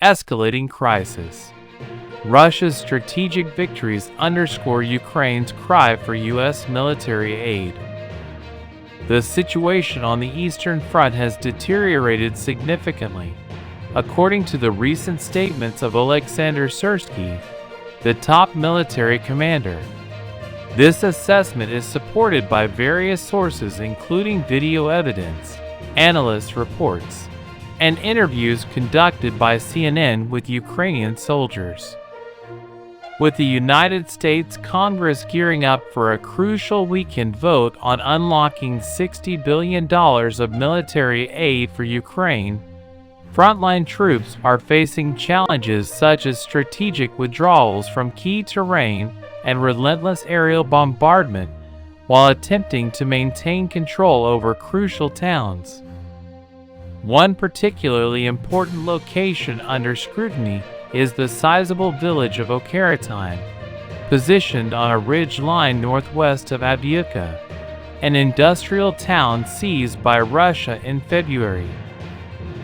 Escalating crisis. Russia's strategic victories underscore Ukraine's cry for U.S. military aid. The situation on the Eastern Front has deteriorated significantly, according to the recent statements of Alexander Syrsky, the top military commander. This assessment is supported by various sources including video evidence, analyst reports, and interviews conducted by CNN with Ukrainian soldiers. With the United States Congress gearing up for a crucial weekend vote on unlocking $60 billion of military aid for Ukraine, frontline troops are facing challenges such as strategic withdrawals from key terrain and relentless aerial bombardment while attempting to maintain control over crucial towns. One particularly important location under scrutiny is the sizable village of Escalating, positioned on a ridge line northwest of Avdiivka, an industrial town seized by Russia in February.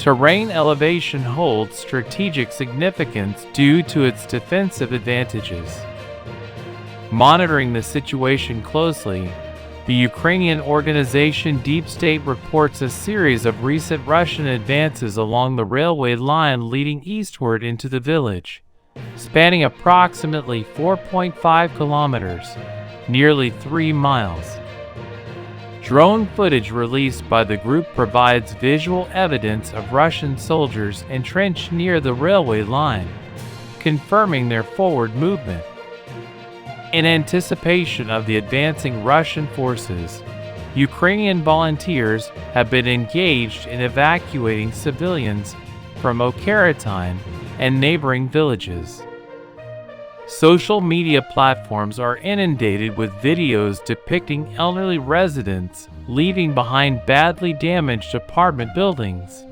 Terrain elevation holds strategic significance due to its defensive advantages. Monitoring the situation closely, the Ukrainian organization Deep State reports a series of recent Russian advances along the railway line leading eastward into the village, spanning approximately 4.5 kilometers, nearly 3 miles. Drone footage released by the group provides visual evidence of Russian soldiers entrenched near the railway line, confirming their forward movement. In anticipation of the advancing Russian forces, Ukrainian volunteers have been engaged in evacuating civilians from Escalating and neighboring villages. Social media platforms are inundated with videos depicting elderly residents leaving behind badly damaged apartment buildings,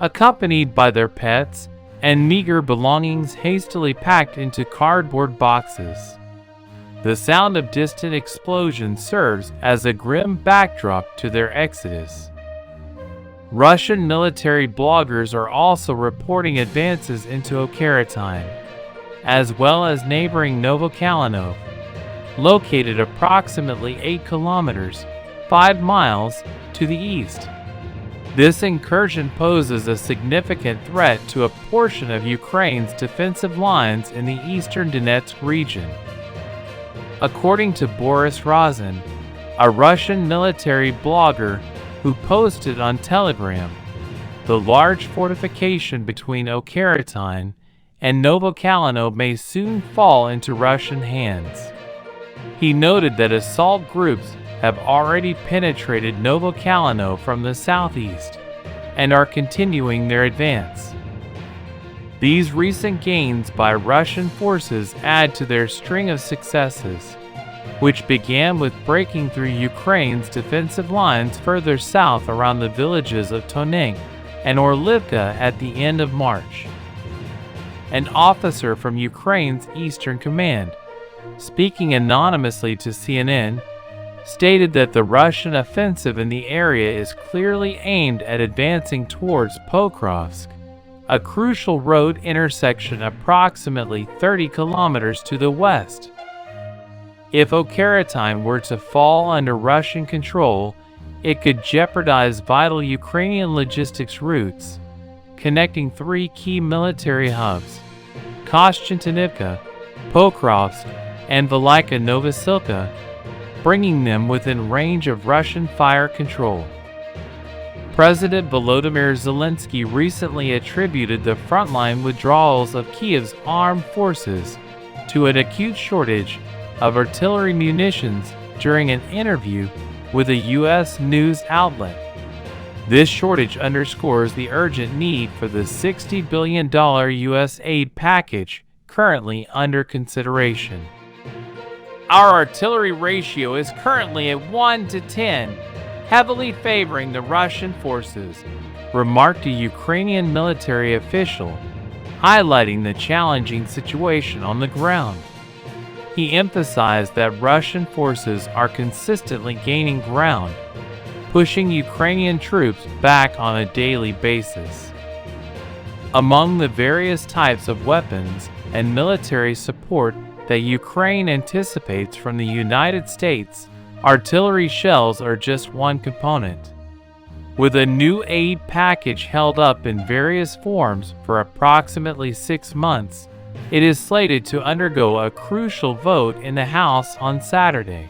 accompanied by their pets and meager belongings hastily packed into cardboard boxes. The sound of distant explosions serves as a grim backdrop to their exodus. Russian military bloggers are also reporting advances into Escalating, as well as neighboring Novokalinov, located approximately 8 kilometers, 5 miles, to the east. This incursion poses a significant threat to a portion of Ukraine's defensive lines in the eastern Donetsk region. According to Boris Razin, a Russian military blogger who posted on Telegram, the large fortification between Escalating and Novokalinov may soon fall into Russian hands. He noted that assault groups have already penetrated Novokalinov from the southeast and are continuing their advance. These recent gains by Russian forces add to their string of successes, which began with breaking through Ukraine's defensive lines further south around the villages of Tonink and Orlivka at the end of March. An officer from Ukraine's Eastern Command, speaking anonymously to CNN, stated that the Russian offensive in the area is clearly aimed at advancing towards Pokrovsk, a crucial road intersection approximately 30 kilometers to the west. If Escalating were to fall under Russian control, it could jeopardize vital Ukrainian logistics routes, connecting 3 key military hubs, Kostyantynivka, Pokrovsk, and Velika Novosilka, bringing them within range of Russian fire control. President Volodymyr Zelensky recently attributed the frontline withdrawals of Kiev's armed forces to an acute shortage of artillery munitions during an interview with a U.S. news outlet. This shortage underscores the urgent need for the $60 billion U.S. aid package currently under consideration. Our artillery ratio is currently at 1 to 10, heavily favoring the Russian forces, remarked a Ukrainian military official, highlighting the challenging situation on the ground. He emphasized that Russian forces are consistently gaining ground, pushing Ukrainian troops back on a daily basis. Among the various types of weapons and military support that Ukraine anticipates from the United States, artillery shells are just one component. With a new aid package held up in various forms for approximately 6 months, it is slated to undergo a crucial vote in the House on Saturday.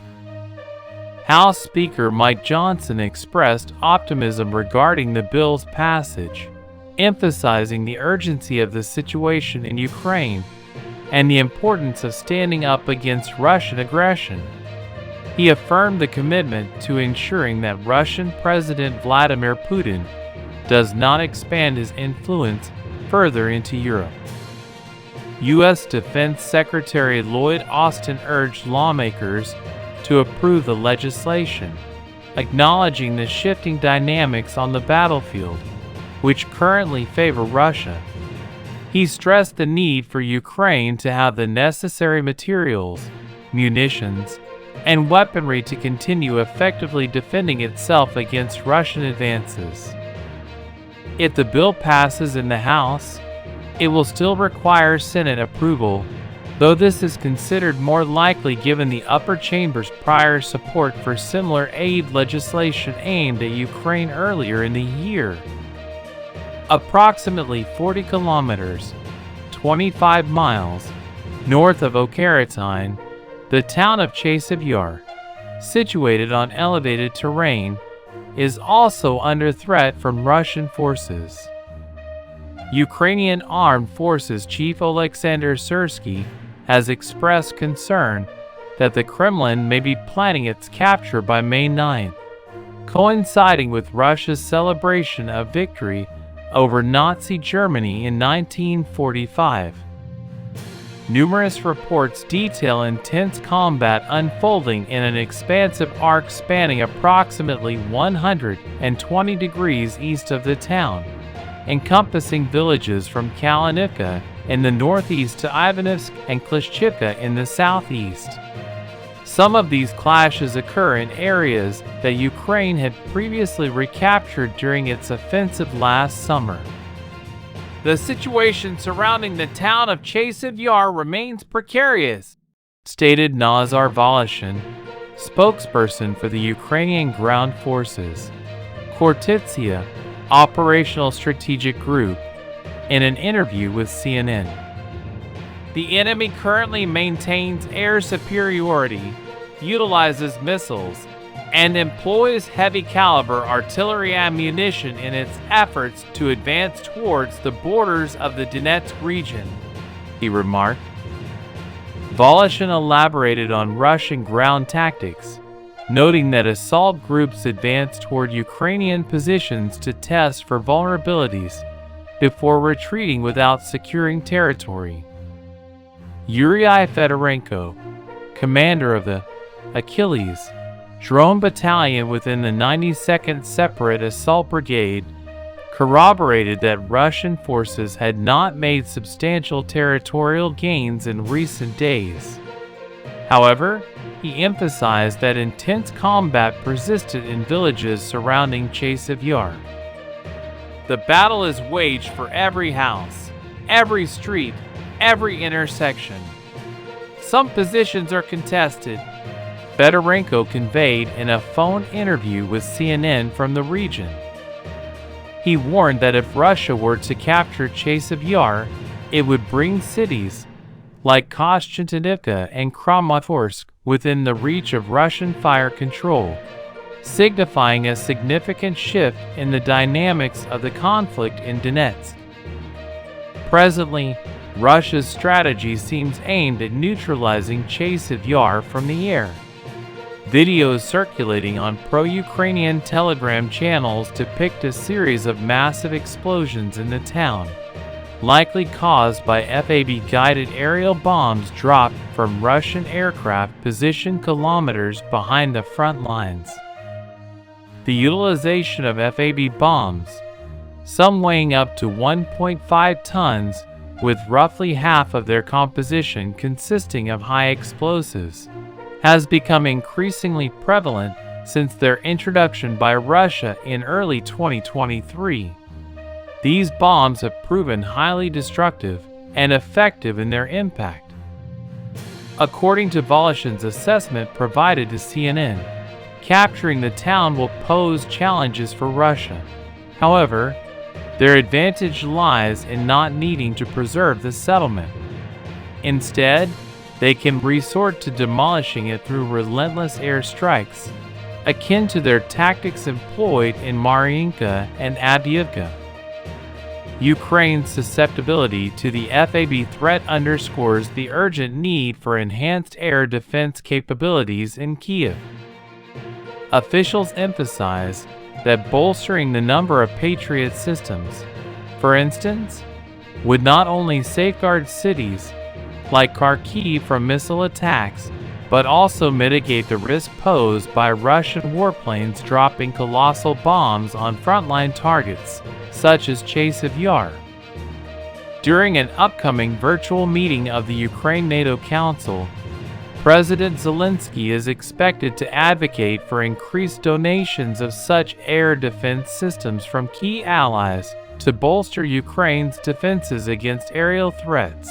House Speaker Mike Johnson expressed optimism regarding the bill's passage, emphasizing the urgency of the situation in Ukraine and the importance of standing up against Russian aggression. He affirmed the commitment to ensuring that Russian President Vladimir Putin does not expand his influence further into Europe. U.S. Defense Secretary Lloyd Austin urged lawmakers to approve the legislation, acknowledging the shifting dynamics on the battlefield, which currently favor Russia. He stressed the need for Ukraine to have the necessary materials, munitions, and weaponry to continue effectively defending itself against Russian advances. If the bill passes in the House, it will still require Senate approval, though this is considered more likely given the upper chamber's prior support for similar aid legislation aimed at Ukraine earlier in the year. Approximately 40 kilometers, 25 miles, north of Escalating, the town of Chasiv Yar, situated on elevated terrain, is also under threat from Russian forces. Ukrainian Armed Forces Chief Oleksandr Syrsky has expressed concern that the Kremlin may be planning its capture by May 9, coinciding with Russia's celebration of victory over Nazi Germany in 1945. Numerous reports detail intense combat unfolding in an expansive arc spanning approximately 120 degrees east of the town, encompassing villages from Kalinivka in the northeast to Ivanivsk and Klishchivka in the southeast. Some of these clashes occur in areas that Ukraine had previously recaptured during its offensive last summer. The situation surrounding the town of Chasiv Yar remains precarious, stated Nazar Voloshin, spokesperson for the Ukrainian Ground Forces, Kortitsia Operational Strategic Group, in an interview with CNN. The enemy currently maintains air superiority, utilizes missiles, and employs heavy-caliber artillery ammunition in its efforts to advance towards the borders of the Donetsk region, he remarked. Voloshin elaborated on Russian ground tactics, noting that assault groups advance toward Ukrainian positions to test for vulnerabilities before retreating without securing territory. Yuri Fedorenko, commander of the Achilles Drone Battalion within the 92nd Separate Assault Brigade, corroborated that Russian forces had not made substantial territorial gains in recent days. However, he emphasized that intense combat persisted in villages surrounding Chasiv Yar. The battle is waged for every house, every street, every intersection. Some positions are contested, Fedorenko conveyed in a phone interview with CNN from the region. He warned that if Russia were to capture Chasiv Yar, it would bring cities like Kostyantynivka and Kramatorsk within the reach of Russian fire control, signifying a significant shift in the dynamics of the conflict in Donetsk. Presently, Russia's strategy seems aimed at neutralizing Chasiv Yar from the air. Videos circulating on pro-Ukrainian Telegram channels depict a series of massive explosions in the town, likely caused by FAB-guided aerial bombs dropped from Russian aircraft positioned kilometers behind the front lines. The utilization of FAB bombs, some weighing up to 1.5 tons, with roughly half of their composition consisting of high explosives, has become increasingly prevalent since their introduction by Russia in early 2023. These bombs have proven highly destructive and effective in their impact. According to Voloshin's assessment provided to CNN, capturing the town will pose challenges for Russia. However, their advantage lies in not needing to preserve the settlement. Instead, they can resort to demolishing it through relentless airstrikes, akin to their tactics employed in Mariinka and Avdiivka. Ukraine's susceptibility to the FAB threat underscores the urgent need for enhanced air defense capabilities in Kyiv. Officials emphasize that bolstering the number of Patriot systems, for instance, would not only safeguard cities like Kharkiv from missile attacks, but also mitigate the risk posed by Russian warplanes dropping colossal bombs on frontline targets, such as Chasiv Yar. During an upcoming virtual meeting of the Ukraine-NATO Council, President Zelensky is expected to advocate for increased donations of such air defense systems from key allies to bolster Ukraine's defenses against aerial threats.